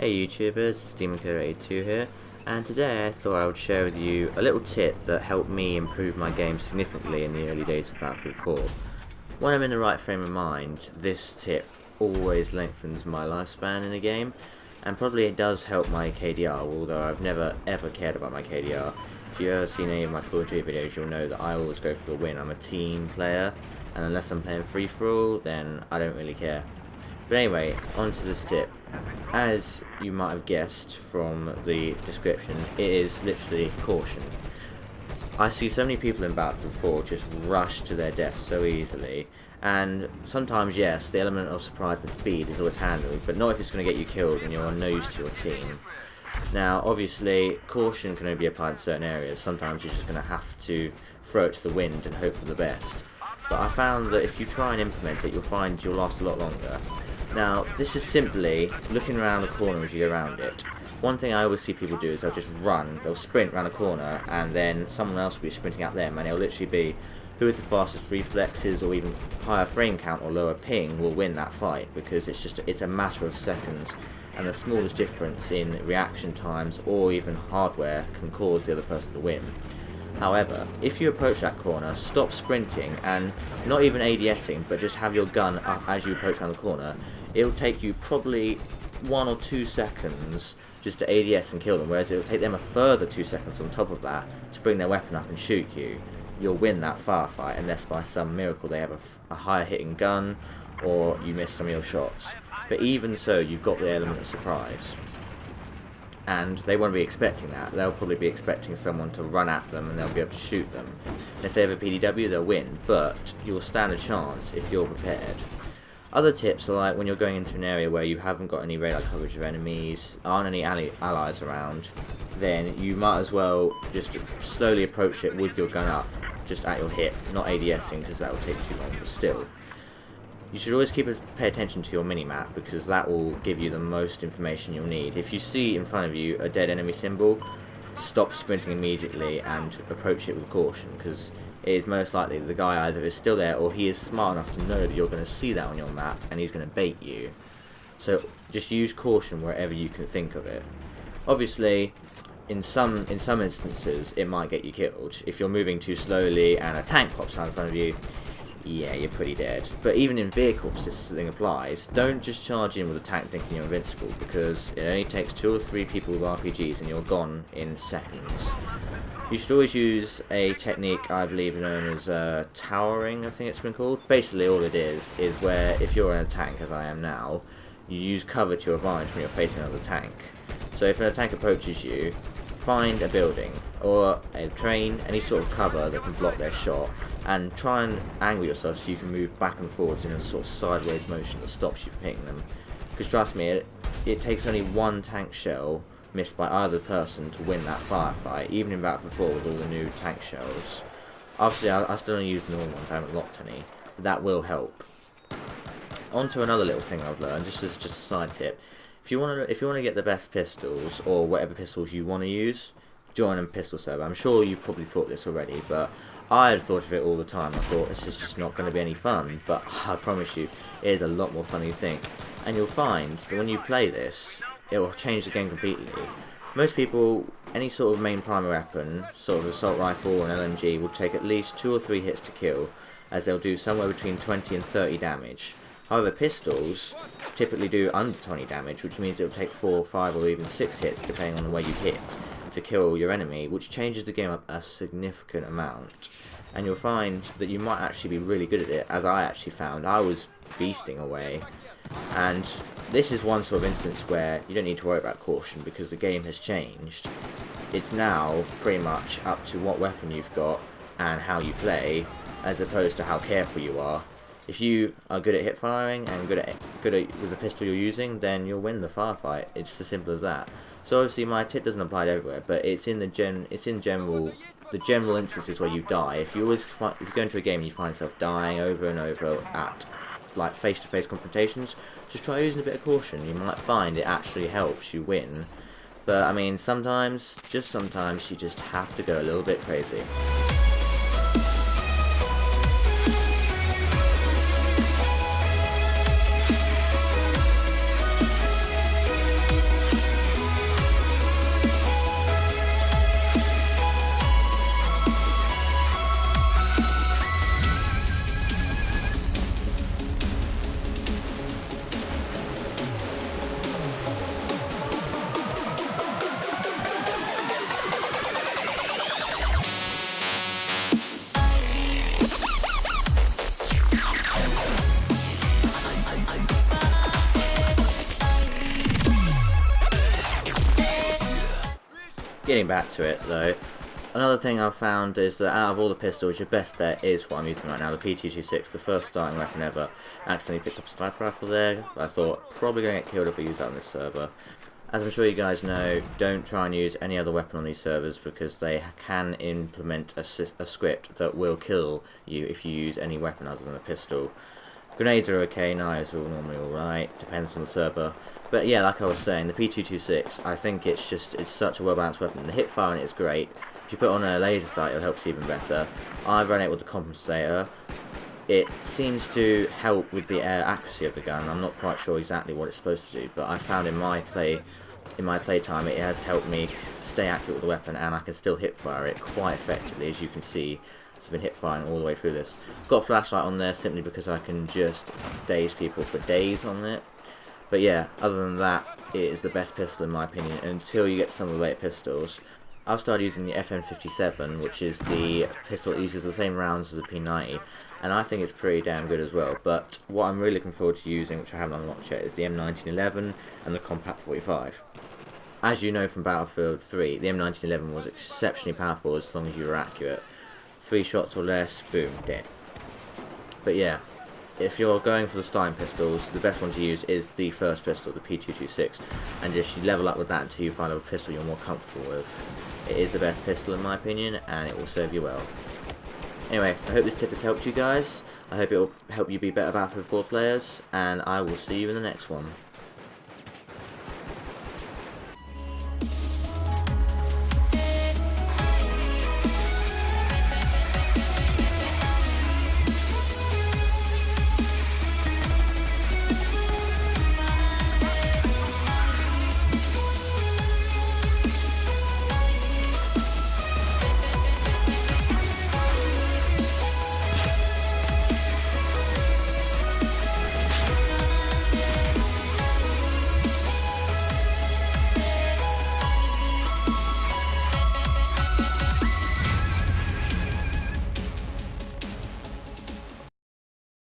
Hey YouTubers, SteamClear82 here, and today I thought I would share with you a little tip that helped me improve my game significantly in the early days of Battlefield 4. When I'm in the right frame of mind, this tip always lengthens my lifespan in a game, and probably it does help my KDR, although I've never ever cared about my KDR. If you've ever seen any of my Call of Duty videos, you'll know that I always go for the win. I'm a team player, and unless I'm playing free-for-all, then I don't really care. But anyway, on to this tip. As you might have guessed from the description, it is literally caution. I see so many people in Battlefield 4 just rush to their death so easily, and sometimes, yes, the element of surprise and speed is always handled, but not if it's going to get you killed and you're no use to your team. Now, obviously, caution can only be applied in certain areas. Sometimes you're just going to have to throw it to the wind and hope for the best. But I found that if you try and implement it, you'll find you'll last a lot longer. Now, this is simply looking around the corner as you go around it. One thing I always see people do is they'll just run, they'll sprint around the corner, and then someone else will be sprinting at them, and it'll literally be who has the fastest reflexes or even higher frame count or lower ping will win that fight, because it's a matter of seconds, and the smallest difference in reaction times or even hardware can cause the other person to win. However, if you approach that corner, stop sprinting and not even ADSing, but just have your gun up as you approach around the corner, it'll take you probably 1 or 2 seconds just to ADS and kill them, whereas it'll take them a further 2 seconds on top of that to bring their weapon up and shoot you. You'll win that firefight unless by some miracle they have a higher hitting gun or you miss some of your shots. But even so, you've got the element of surprise. And they won't be expecting that. They'll probably be expecting someone to run at them and they'll be able to shoot them. And if they have a PDW, they'll win, but you'll stand a chance if you're prepared. Other tips are like when you're going into an area where you haven't got any radar coverage of enemies, aren't any allies around, then you might as well just slowly approach it with your gun up, just at your hip, not ADSing because that will take too long, but still. You should always pay attention to your minimap, because that will give you the most information you'll need. If you see in front of you a dead enemy symbol, stop sprinting immediately and approach it with caution, because it is most likely that the guy either is still there or he is smart enough to know that you're going to see that on your map and he's going to bait you. So just use caution wherever you can think of it. Obviously, in some instances it might get you killed. If you're moving too slowly and a tank pops out in front of you, yeah, you're pretty dead. But even in vehicles, this thing applies. Don't just charge in with a tank thinking you're invincible, because it only takes 2 or 3 people with RPGs and you're gone in seconds. You should always use a technique I believe known as towering, I think it's been called. Basically all it is where if you're in a tank, as I am now, you use cover to your advantage when you're facing another tank. So if a tank approaches you, find a building or a train, any sort of cover that can block their shot, and try and angle yourself so you can move back and forwards in a sort of sideways motion that stops you from hitting them. Because trust me, it takes only 1 tank shell missed by either person to win that firefight, even in Battlefield 4 with all the new tank shells. Obviously I still only use the normal ones, I haven't locked any, but that will help. On to another little thing I've learned, just a side tip. If you want to get the best pistols, or whatever pistols you want to use, join a pistol server. I'm sure you've probably thought this already, but I had thought of it all the time. I thought this is just not going to be any fun, but I promise you, it is a lot more fun than you think. And you'll find that when you play this, it will change the game completely. Most people, any sort of main primary weapon, sort of assault rifle or an LMG, will take at least 2 or 3 hits to kill, as they'll do somewhere between 20 and 30 damage. However, pistols typically do under 20 damage, which means it will take 4, 5 or even 6 hits, depending on the way you hit, to kill your enemy, which changes the game up a significant amount. And you'll find that you might actually be really good at it, as I actually found. I was beasting away, and this is one sort of instance where you don't need to worry about caution, because the game has changed. It's now pretty much up to what weapon you've got and how you play, as opposed to how careful you are. If you are good at hip firing and good at with the pistol you're using, then you'll win the firefight. It's as simple as that. So obviously my tip doesn't apply to everywhere, but it's in the general instances where you die. If you go into a game and you find yourself dying over and over at like face-to-face confrontations, just try using a bit of caution. You might find it actually helps you win. But I mean, sometimes you just have to go a little bit crazy. Getting back to it though, another thing I've found is that out of all the pistols, your best bet is what I'm using right now, the P226, the first starting weapon ever. Accidentally picked up a sniper rifle there, but I thought probably going to get killed if I use that on this server. As I'm sure you guys know, don't try and use any other weapon on these servers because they can implement a script that will kill you if you use any weapon other than a pistol. Grenades are okay, knives are normally alright, depends on the server. But yeah, like I was saying, the P226, I think it's such a well balanced weapon. The hip fire on it is great. If you put on a laser sight, it helps even better. I've run it with the compensator. It seems to help with the air accuracy of the gun. I'm not quite sure exactly what it's supposed to do, but I found in my playtime it has helped me stay accurate with the weapon, and I can still hip fire it quite effectively, as you can see. I've been hip firing all the way through this. Got a flashlight on there simply because I can just daze people for days on it. But yeah, other than that, it is the best pistol in my opinion. Until you get some of the later pistols, I've started using the FN57, which is the pistol that uses the same rounds as the P90, and I think it's pretty damn good as well. But what I'm really looking forward to using, which I haven't unlocked yet, is the M1911 and the Compact 45. As you know from Battlefield 3, the M1911 was exceptionally powerful as long as you were accurate. 3 shots or less, boom, dead. But yeah, if you're going for the starting pistols, the best one to use is the first pistol, the P226, and just you level up with that until you find a pistol you're more comfortable with. It is the best pistol in my opinion, and it will serve you well. Anyway, I hope this tip has helped you guys. I hope it will help you be better Battlefield 4 players, and I will see you in the next one.